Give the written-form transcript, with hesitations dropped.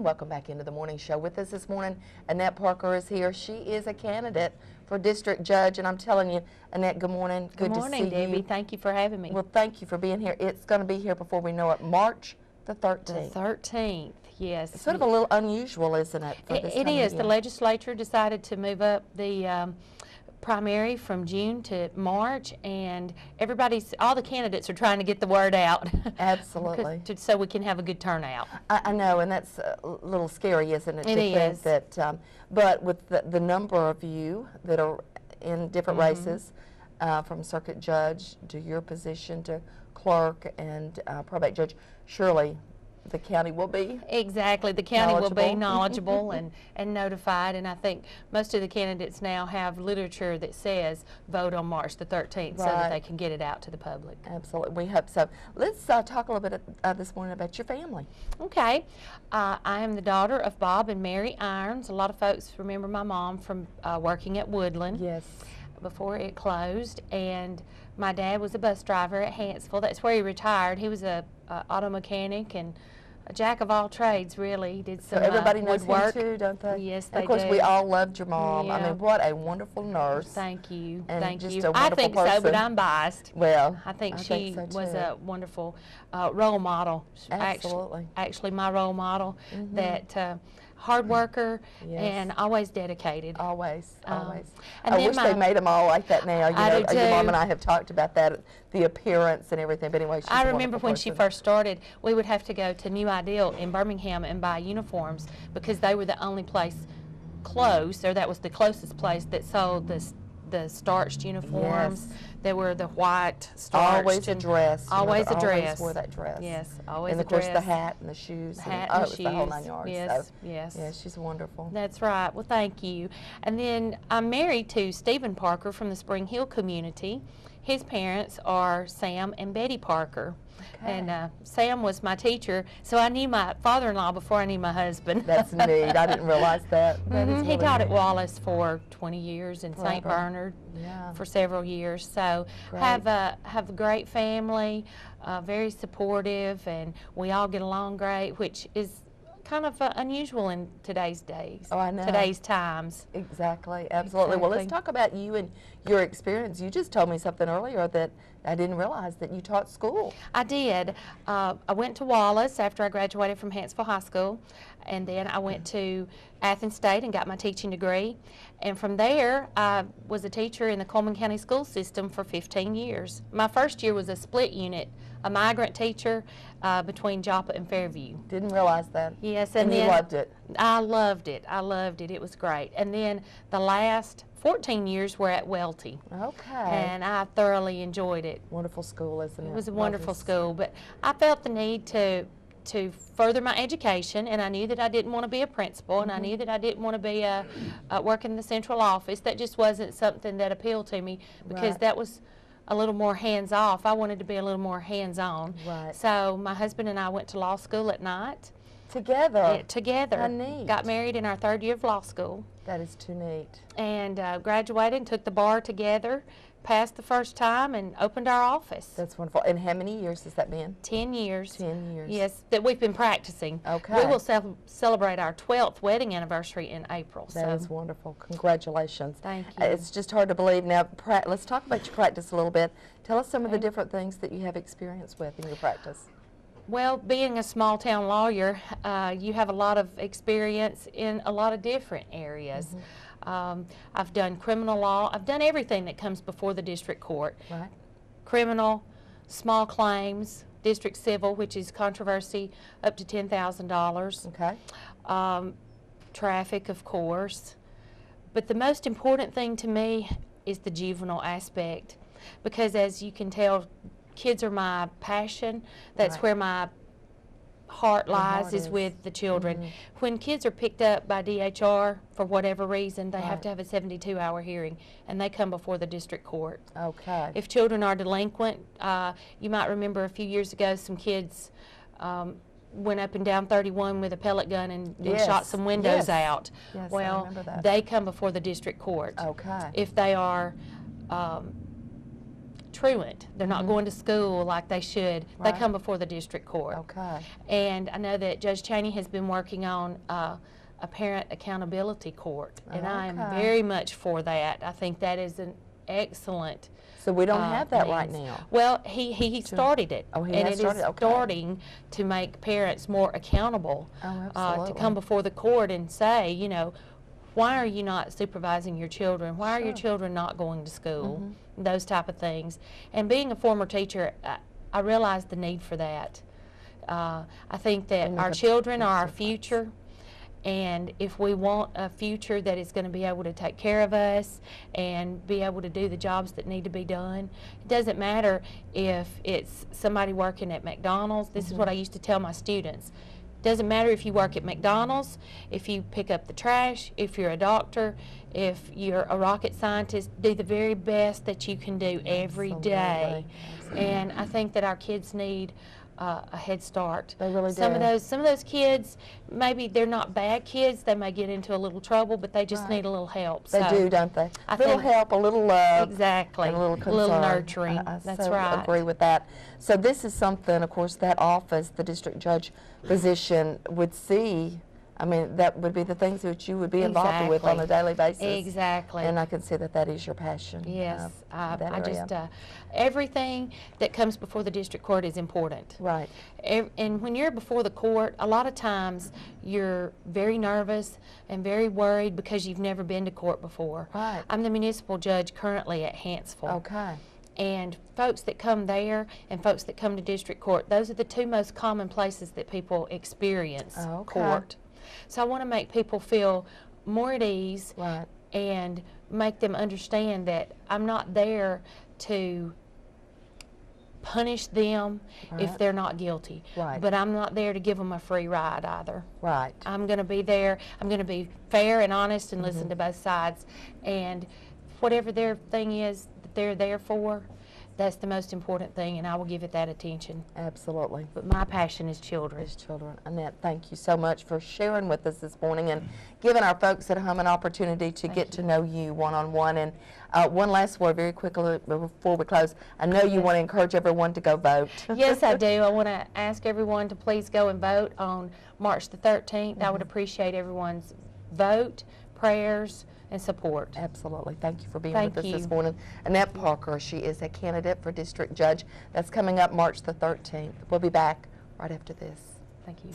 and welcome back into the morning show. With us this morning, Annette Parker is here. She is a candidate for district judge, and I'm telling you, Annette, good morning. Good morning, Debbie. Thank you for having me. Well, thank you for being here. It's going to be here before we know it, March the 13th. The 13th, yes. It's sort of a little unusual, isn't it, for this time It is. of The year? legislature decided to move up the primary from June to March, and all the candidates are trying to get the word out. Absolutely. So we can have a good turnout. I know, and that's a little scary, isn't it? It to is. Think that, but with the number of you that are in different races, from circuit judge to your position to clerk and probate judge, surely the county will be Exactly. The county will be knowledgeable. knowledgeable and notified, and I think most of the candidates now have literature that says vote on March the 13th so that they can get it out to the public. Absolutely. We hope so. Let's talk a little bit this morning about your family. Okay. I am the daughter of Bob and Mary Irons. A lot of folks remember my mom from working at Woodland. Yes. Before it closed, and my dad was a bus driver at Hanceville. That's where he retired. He was a auto mechanic and a jack of all trades, really. He did some so everybody knows woodwork. him too, don't they? Yes, and they of course, do. we all loved your mom. Yeah. I mean, what a wonderful nurse. Thank you. And Thank just you. a I wonderful think so, person. but I'm biased. Well, I think I she think so was too. a wonderful role model. Absolutely. Actually, my role model. That hard worker and always dedicated. Always, always. And I wish they made them all like that now. You I know, do your mom too. and I have talked about that, the appearance and everything. But anyway, she's I a remember wonderful when she person. first started, we would have to go to New Ideal in Birmingham and buy uniforms because they were the only place close, or that was the closest place that sold the starched uniforms. Yes. They were the white starched. Always a dress. You know, Always they a dress. Always wore that dress. Yes, always and a of course dress. the hat and the shoes. The hat and and it was the whole shoes. 9 yards. Yes, so, yes. Yeah, she's wonderful. That's right. Well, thank you. And then I'm married to Stephen Parker from the Spring Hill community. His parents are Sam and Betty Parker. Okay. And Sam was my teacher, so I knew my father-in-law before I knew my husband. That's neat. I didn't realize that. That is He really taught at neat. Wallace for 20 years and St. Forever. Bernard Yeah. for several years. So Great. have a great family, very supportive, and we all get along great, which is kind of unusual in today's days. Oh, I know. Today's times. Exactly, absolutely. Well, let's talk about you and your experience. You just told me something earlier that I didn't realize, that you taught school. I did. I went to Wallace after I graduated from Hanceville High School, and then I went to Athens State and got my teaching degree. And from there, I was a teacher in the Coleman County school system for 15 years. My first year was a split unit, a migrant teacher between Joppa and Fairview. Didn't realize that. Yes, and then you loved it. I loved it. I loved it. It was great. And then the last 14 years were at Welty. Okay. And I thoroughly enjoyed it. Wonderful school, isn't it? It was a wonderful school, but I felt the need to further my education, and I knew that I didn't want to be a principal, and I knew that I didn't want to be work in the central office. That just wasn't something that appealed to me, because that was a little more hands-off. I wanted to be a little more hands-on. Right. So my husband and I went to law school at night. Together? Together. How neat. Got married in our 3rd year of law school. That is too neat. And graduated and took the bar together, passed the first time, and opened our office. That's wonderful. And how many years has that been? 10 years. 10 years. Yes, that we've been practicing. Okay. We will celebrate our 12th wedding anniversary in April. That is wonderful. Congratulations. Thank you. It's just hard to believe. Now, let's talk about your practice a little bit. Tell us some of the different things that you have experience with in your practice. Well, being a small town lawyer, you have a lot of experience in a lot of different areas. I've done criminal law. I've done everything that comes before the district court. Right. Criminal, small claims, district civil, which is controversy up to $10,000. Okay. Traffic, of course. But the most important thing to me is the juvenile aspect, because as you can tell, kids are my passion. That's where my heart lies, is with the children. When kids are picked up by DHR for whatever reason, they have to have a 72-hour hearing, and they come before the district court. Okay. If children are delinquent, you might remember a few years ago some kids went up and down 31 with a pellet gun and shot some windows out. Yes, well, I remember that. they come before the district court. Okay. If they are truant. They're not going to school like they should. Right. They come before the district court. Okay. And I know that Judge Cheney has been working on a parent accountability court, and I am Okay. very much for that. I think that is an excellent. So we don't have that right means. now. Well, he started it, Oh, he and has it started? is Okay. starting to make parents more accountable Oh, to absolutely. come before the court and say, you know, why are you not supervising your children? Why are your Sure. children not going to school? Those type of things. And being a former teacher, I realize the need for that. I think that And our make a children big are our difference. future. And if we want a future that is going to be able to take care of us and be able to do the jobs that need to be done, it doesn't matter if it's somebody working at McDonald's. This is what I used to tell my students. It doesn't matter if you work at McDonald's, if you pick up the trash, if you're a doctor, if you're a rocket scientist, do the very best that you can do every day. Absolutely. And I think that our kids need a head start. They really Some do. of those kids, maybe they're not bad kids. They may get into a little trouble, but they just Right. need a little help. They So, do, don't they? I A little think- help, a little love. Exactly. And a little concern. nurturing. I That's so right. agree with that. So this is something, of course, that office, the district judge position, would see. I mean, that would be the things that you would be involved with on a daily basis. Exactly. And I can see that that is your passion. Yes, that I area. just everything that comes before the district court is important. Right. And when you're before the court, a lot of times you're very nervous and very worried because you've never been to court before. Right. I'm the municipal judge currently at Hansville. Okay. And folks that come there and folks that come to district court, those are the two most common places that people experience Okay. court. So I want to make people feel more at ease Right. and make them understand that I'm not there to punish them if Right. they're not guilty. Right. But I'm not there to give them a free ride either. Right. I'm going to be there. I'm going to be fair and honest and Mm-hmm. listen to both sides. And whatever their thing is that they're there for, that's the most important thing, and I will give it that attention. Absolutely. But my passion is children. As children. Annette, thank you so much for sharing with us this morning and giving our folks at home an opportunity to get to know you one-on-one. And one last word very quickly before we close. I know you want to encourage everyone to go vote. Yes, I do. I want to ask everyone to please go and vote on March the 13th. I would appreciate everyone's vote, prayers, and support. Absolutely. Thank you for being Thank with us this you. morning. Annette Parker, she is a candidate for district judge. That's coming up March the 13th. We'll be back right after this. Thank you.